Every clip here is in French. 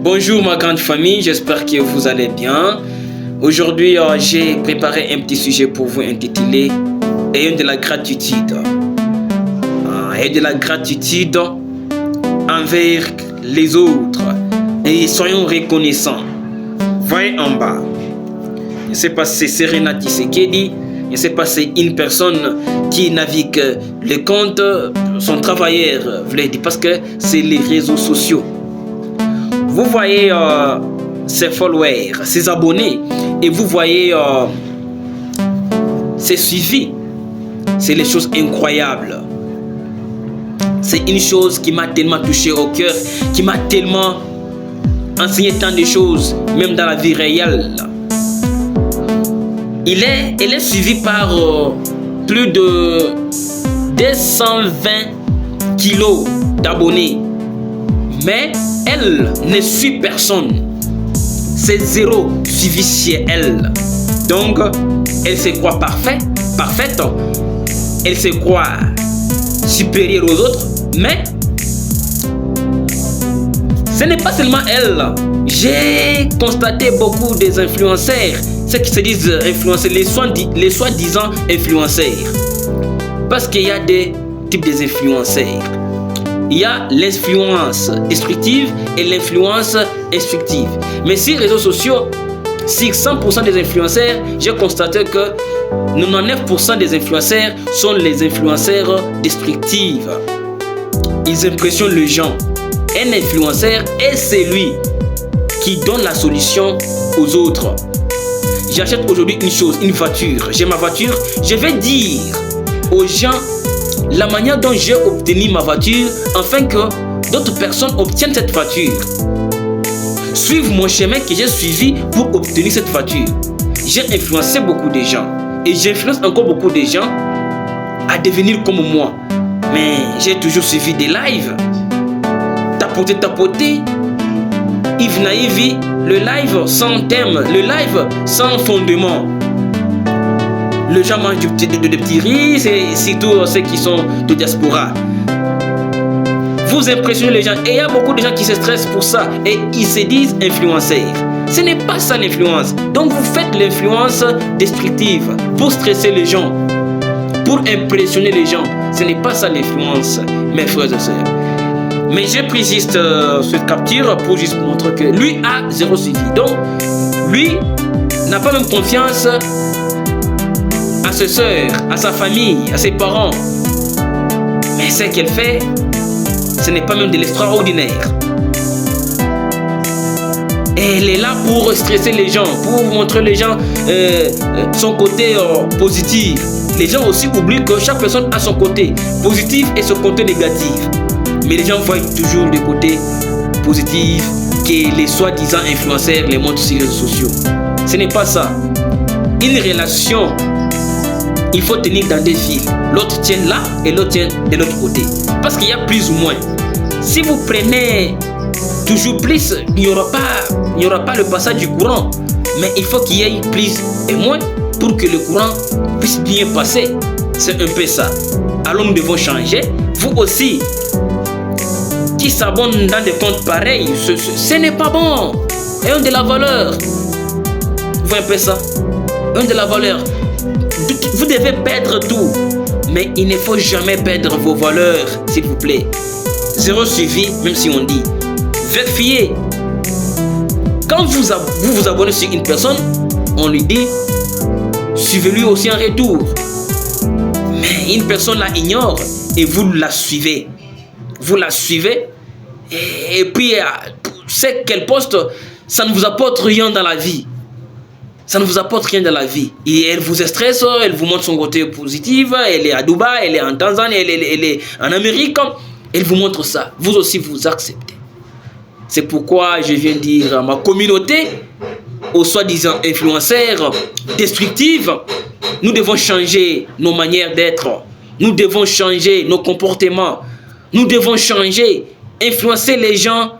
Bonjour ma grande famille, j'espère que vous allez bien. Aujourd'hui, j'ai préparé un petit sujet pour vous intitulé « Ayons de la gratitude ». Ayons de la gratitude envers les autres et soyons reconnaissants. Voyez en bas. Je ne sais pas si c'est Serena Tshisekedi, je ne sais pas si c'est une personne qui navigue le compte, son travailleur, voulait dire, parce que c'est les réseaux sociaux. Vous voyez ses followers, ses abonnés, et vous voyez ses suivis. C'est les choses incroyables. C'est une chose qui m'a tellement touché au cœur, qui m'a tellement enseigné tant de choses, même dans la vie réelle. Elle est suivie par plus de 220 kilos d'abonnés. Mais elle ne suit personne. C'est zéro suivi chez elle. Donc, elle se croit parfaite. Elle se croit supérieure aux autres. Mais ce n'est pas seulement elle. J'ai constaté beaucoup des influenceurs, ceux qui se disent influenceurs, les soi-disant influenceurs. Parce qu'il y a des types d'influenceurs. Il y a l'influence destructive et l'influence instructive. Mais sur les réseaux sociaux, sur 100% des influenceurs, j'ai constaté que 99% des influenceurs sont les influenceurs destructifs. Ils impressionnent les gens. Un influenceur est celui qui donne la solution aux autres. J'achète aujourd'hui une chose, une voiture. J'ai ma voiture, je vais dire aux gens la manière dont j'ai obtenu ma voiture afin que d'autres personnes obtiennent cette voiture. Suivre mon chemin que j'ai suivi pour obtenir cette voiture. J'ai influencé beaucoup de gens et j'influence encore beaucoup de gens à devenir comme moi. Mais j'ai toujours suivi des lives. Tapoter. Yves Naïvi, le live sans thème, le live sans fondement. Les gens mangent de petits riz, c'est surtout ceux qui sont de diaspora. Vous impressionnez les gens et il y a beaucoup de gens qui se stressent pour ça et ils se disent influenceurs. Ce n'est pas ça l'influence. Donc vous faites l'influence destructive pour stresser les gens, pour impressionner les gens. Ce n'est pas ça l'influence, mes frères et sœurs. Mais j'ai pris juste cette capture pour juste montrer que lui a zéro suivi. Donc lui n'a pas même confiance à ses soeurs, à sa famille, à ses parents. Mais ce qu'elle fait, ce n'est pas même de l'extraordinaire. Elle est là pour stresser les gens, pour montrer les gens son côté positif. Les gens aussi oublient que chaque personne a son côté positif et son côté négatif. Mais les gens voient toujours le côté positif que les soi-disant influenceurs les montrent sur les réseaux sociaux. Ce n'est pas ça. Une relation, il faut tenir dans des fils. L'autre tient là et l'autre tient de l'autre côté. Parce qu'il y a plus ou moins. Si vous prenez toujours plus, il n'y aura pas le passage du courant. Mais il faut qu'il y ait plus et moins pour que le courant puisse bien passer. C'est un peu ça. Alors nous devons changer. Vous aussi, qui s'abonnent dans des comptes pareils, ce n'est pas bon. Ayons de la valeur. Vous voyez un peu ça? Ayons de la valeur. Vous devez perdre tout, mais il ne faut jamais perdre vos valeurs, s'il vous plaît. Zéro suivi, même si on dit. Vérifiez. Quand vous abonnez sur une personne, on lui dit, suivez-lui aussi en retour. Mais une personne la ignore et vous la suivez. Vous la suivez et puis c'est qu'elle poste, ça ne vous apporte rien dans la vie. Ça ne vous apporte rien dans la vie. Et elle vous stresse, elle vous montre son côté positif, elle est à Dubaï, elle est en Tanzanie, elle est en Amérique. Elle vous montre ça. Vous aussi, vous acceptez. C'est pourquoi je viens dire à ma communauté, aux soi-disant influenceurs destructifs, nous devons changer nos manières d'être. Nous devons changer nos comportements. Nous devons changer, influencer les gens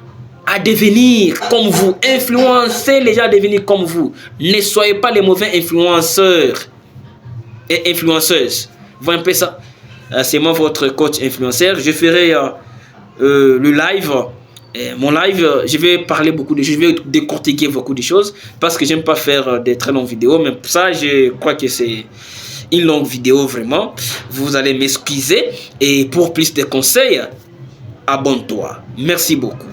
à devenir comme vous. Influencer les gens à devenir comme vous. Ne soyez pas les mauvais influenceurs et influenceuses. Vous voyez un peu ça? C'est moi votre coach influenceur. Je ferai le live Mon live, je vais parler beaucoup de choses, je vais décortiquer beaucoup de choses parce que j'aime pas faire des très longues vidéos, mais pour ça, je crois que c'est une longue vidéo vraiment. Vous allez m'excuser et pour plus de conseils, abonne-toi. Merci beaucoup.